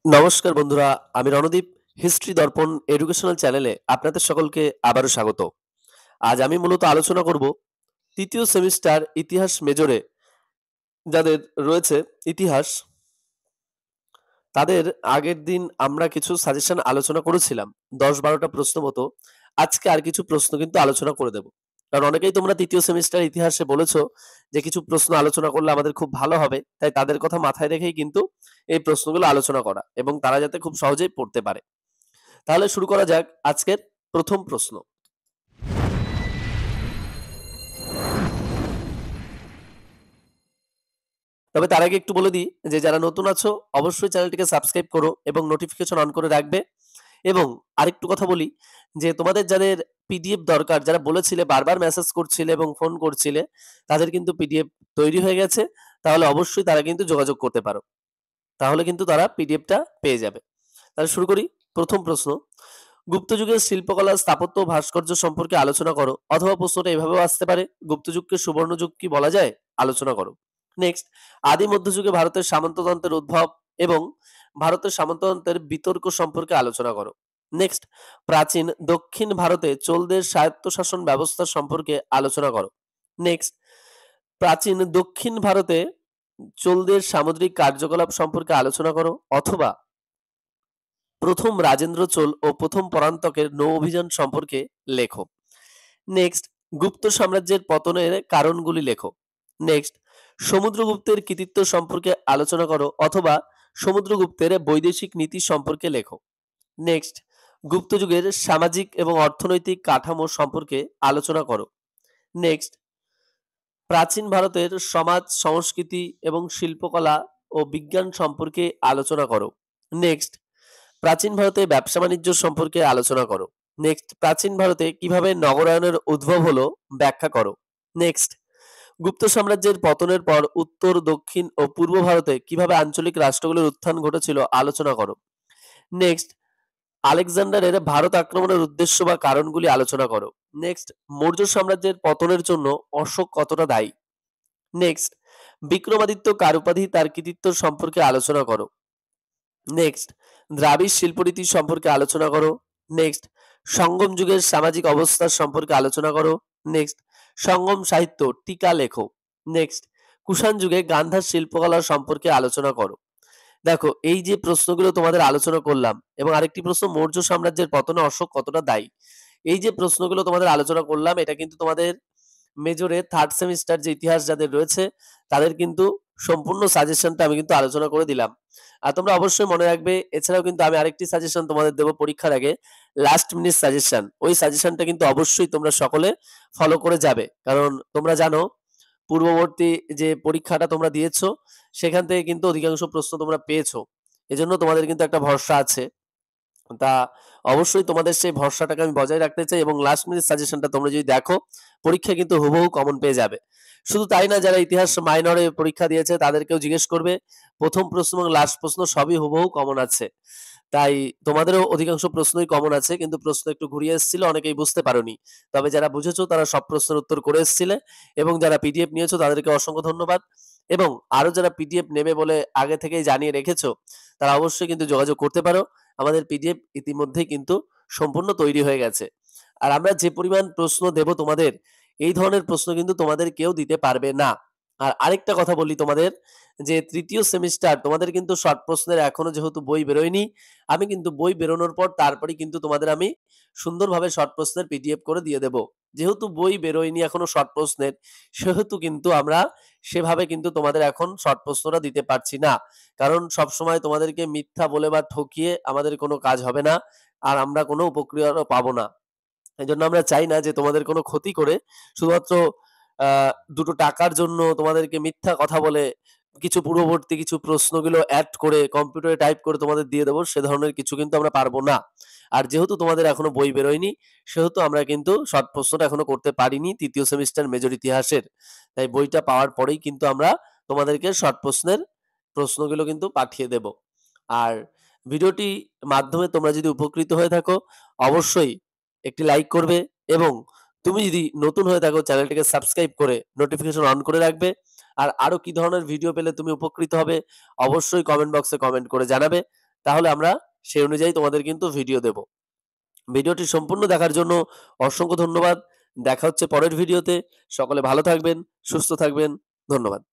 নমস্কার বন্ধুরা, আমি রণদীপ। হিস্ট্রি দর্পণ এডুকেশনাল চ্যানেলে আপনাদের সকলকে আবারও স্বাগত। আজ আমি মূলত আলোচনা করব তৃতীয় সেমিস্টার ইতিহাস মেজরে যাদের রয়েছে ইতিহাস, তাদের আগের দিন আমরা কিছু সাজেশন আলোচনা করেছিলাম ১০-১২টা প্রশ্ন মতো। আজকে আর কিছু প্রশ্ন কিন্তু আলোচনা করে দেব। কারণ অনেকেই তোমরা তৃতীয় সেমিস্টার ইতিহাসে বলেছো যে কিছু প্রশ্ন আলোচনা করলে আমাদের খুব ভালো হবে, তাই তাদের কথা মাথায় রেখেই কিন্তু এই প্রশ্নগুলো আলোচনা করা এবং তারা যাতে খুব সহজেই পড়তে পারে। তাহলে শুরু করা যাক আজকের প্রথম প্রশ্ন। তবে তার আগে একটু বলে দিই যে যারা নতুন আছো অবশ্যই চ্যানেলটিকে সাবস্ক্রাইব করো এবং নোটিফিকেশন অন করে রাখবে। এবং আরেকটু কথা বলি যে তোমাদের যাদের পিডিএফ দরকার, যারা বলেছিলে বারবার মেসেজ করছিলে এবং ফোন করছিলে, তাদের কিন্তু পিডিএফ তৈরি হয়ে গেছে। তাহলে অবশ্যই তারা কিন্তু যোগাযোগ করতে পারো, তাহলে কিন্তু তারা পিডিএফটা পেয়ে যাবে। তাহলে শুরু করি। প্রথম প্রশ্ন, গুপ্ত যুগের শিল্পকলা, স্থাপত্য ও ভাস্কর্য সম্পর্কে আলোচনা করো। অথবা প্রশ্নটা এভাবেও আসতে পারে, গুপ্ত যুগকে সুবর্ণ যুগ কি বলা যায়, আলোচনা করো। নেক্সট, আদি মধ্যযুগে ভারতের সামন্ততন্ত্রের উদ্ভব এবং ভারতের সামন্ততন্ত্রের বিতর্ক সম্পর্কে আলোচনা করো। নেক্সট, প্রাচীন দক্ষিণ ভারতে চোলদের স্বায়ত্তশাসন ব্যবস্থা সম্পর্কে আলোচনা করো। নেক্সট, প্রাচীন দক্ষিণ ভারতে চোলদের সামুদ্রিক কার্যকলাপ সম্পর্কে আলোচনা করো। অথবা প্রথম রাজেন্দ্র চোল ও প্রথম পরান্তকের নৌ অভিযান সম্পর্কে লেখো। নেক্সট, গুপ্ত সাম্রাজ্যের পতনের কারণগুলি লেখো। নেক্সট, সমুদ্রগুপ্তের কৃতিত্ব সম্পর্কে আলোচনা করো অথবা সমুদ্রগুপ্তের বৈদেশিক নীতি সম্পর্কে লেখো। নেক্সট, গুপ্ত যুগের সামাজিক এবং অর্থনৈতিক কাঠামো সম্পর্কে আলোচনা করো। নেক্সট, প্রাচীন ভারতের সমাজ, সংস্কৃতি এবং শিল্পকলা ও বিজ্ঞান সম্পর্কে আলোচনা করো। নেক্সট, প্রাচীন ভারতে ব্যবসা বাণিজ্য সম্পর্কে আলোচনা করো। নেক্সট, প্রাচীন ভারতে কিভাবে নগরায়নের উদ্ভব হলো ব্যাখ্যা করো। নেক্সট, গুপ্ত সাম্রাজ্যের পতনের পর উত্তর, দক্ষিণ ও পূর্ব ভারতে কিভাবে আঞ্চলিক রাষ্ট্রগুলির উত্থান ঘটেছিল আলোচনা করো। নেক্সট, আলেকজান্ডারের ভারত আক্রমণের উদ্দেশ্য বা কারণগুলি আলোচনা করো। নেক্সট, মৌর্য সাম্রাজ্যের পতনের জন্য অশোক কতটা দায়ী। নেক্সট, বিক্রমাদিত্য কার উপাধি, তার কৃতিত্ব সম্পর্কে আলোচনা করো। নেক্সট, দ্রাবিড় শিল্পরীতি সম্পর্কে আলোচনা করো। নেক্সট, সঙ্গম যুগের সামাজিক অবস্থা সম্পর্কে আলোচনা করো। নেক্সট, সঙ্গম সাহিত্য টিকা লেখো। নেক্সট, কুষাণ যুগে গান্ধার শিল্পকলা সম্পর্কে আলোচনা করো। দেখো, এই যে প্রশ্নগুলো তোমাদের আলোচনা করলাম, এবং আরেকটি প্রশ্ন, মৌর্য সাম্রাজ্যের পতনে অশোক কতটা দায়ী। এই যে প্রশ্নগুলো তোমাদের আলোচনা করলাম, এটা কিন্তু তোমাদের মেজরে থার্ড সেমিস্টার যে ইতিহাস যাদের রয়েছে তাদের কিন্তু সম্পূর্ণ সাজেশনটা আমি কিন্তু আলোচনা করে দিলাম। আর তোমরা অবশ্যই মনে রাখবে, এছাড়াও কিন্তু আমি আরেকটি সাজেশন তোমাদের দেবো পরীক্ষার আগে, লাস্ট মিনিট সাজেশন। ওই সাজেশনটা কিন্তু অবশ্যই তোমরা সকলে ফলো করে যাবে, কারণ তোমরা জানো পূর্ববর্তী যে পরীক্ষাটা তোমরা দিয়েছো সেখান থেকে কিন্তু অধিকাংশ প্রশ্ন তোমরা পেয়েছো, এজন্য তোমাদের কিন্তু একটা ভরসা আছে। তা অবশ্যই তোমাদের সেই ভরসাটাকে আমি বজায় রাখতে চাই, এবং লাস্ট মিনিট সাজেশনটা তোমরা যদি দেখো পরীক্ষা কিন্তু হুবহু কমন পেয়ে যাবে। শুধু তাই না, যারা ইতিহাস মাইনরে পরীক্ষা দিয়েছে তাদেরকেও জিজ্ঞেস করবে, প্রথম প্রশ্ন এবং লাস্ট প্রশ্ন সবই হুবহু কমন আছে। তাই তোমাদেরও অধিকাংশ প্রশ্নই কমন আছে, কিন্তু প্রশ্ন একটু ঘুরিয়ে এসেছিল, অনেকেই বুঝতে পারোনি। তবে যারা বুঝেছো তারা সব প্রশ্নের উত্তর করে এসেছিলে, এবং যারা পিডিএফ নিয়েছো তাদেরকে অসংখ্য ধন্যবাদ। এবং আরো যারা পিডিএফ নেবে বলে আগে থেকেই জানিয়ে রেখেছো, তারা অবশ্যই কিন্তু যোগাযোগ করতে পারো। আমাদের পিডিএফ ইতিমধ্যেই কিন্তু সম্পূর্ণ তৈরি হয়ে গেছে। আর আমরা যে পরিমাণ প্রশ্ন দেব তোমাদের, এই ধরনের প্রশ্ন কিন্তু তোমাদের কেউ দিতে পারবে না। আর আরেকটা কথা বলি তোমাদের, যে তৃতীয় সেমিস্টার তোমাদের কিন্তু শর্ট প্রশ্নের এখনো যেহেতু বই বেরোয়নি, আমি কিন্তু বই বেরোনোর পর তারপরে কিন্তু তোমাদের আমি সুন্দরভাবে শর্ট প্রশ্নের পিডিএফ করে দিয়ে দেব। যেহেতু বই বেরোয়নি এখনো শর্ট প্রশ্নের, সেহেতু কিন্তু আমরা সেভাবে কিন্তু তোমাদের এখন শর্ট প্রশ্নটা দিতে পারছি না। কারণ সবসময় তোমাদেরকে মিথ্যা বলে বা ঠকিয়ে আমাদের কোনো কাজ হবে না, আর আমরা কোনো উপক্রিয়াও পাবো না। এজন্য আমরা চাই না যে তোমাদের কোনো ক্ষতি করে শুধুমাত্র আ দুটো টাকার জন্য তোমাদেরকে মিথ্যা কথা বলে কিছু পূর্ববর্তী কিছু প্রশ্নগুলো এড করে কম্পিউটারে টাইপ করে তোমাদের দিয়ে দেব, সে ধরনের কিছু কিন্তু আমরা পারব না। আর যেহেতু তোমাদের এখনো বই বেরোয়নি, সেহেতু আমরা কিন্তু শর্ট প্রশ্নটা এখনো করতে পারিনি তৃতীয় সেমিস্টার মেজর ইতিহাসের। তাই বইটা পাওয়ার পরেই কিন্তু আমরা তোমাদেরকে শর্ট প্রশ্নের প্রশ্নগুলো কিন্তু পাঠিয়ে দেব। আর ভিডিওটি মাধ্যমে তোমরা যদি উপকৃত হয়ে থাকো, অবশ্যই একটি লাইক করবে, এবং তুমি যদি নতুন হয়ে থাকো চ্যানেলটিকে সাবস্ক্রাইব করে নোটিফিকেশন অন করে রাখবে। আর আরো কি ধরনের ভিডিও পেলে তুমি উপকৃত হবে অবশ্যই কমেন্ট বক্সে কমেন্ট করে জানাবে। তাহলে আমরা সেই অনুযায়ী তোমাদের কিন্তু ভিডিও দেব। ভিডিওটি সম্পূর্ণ দেখার জন্য অসংখ্য ধন্যবাদ। দেখা হচ্ছে পরের ভিডিওতে। সকলে ভালো থাকবেন, সুস্থ থাকবেন। ধন্যবাদ।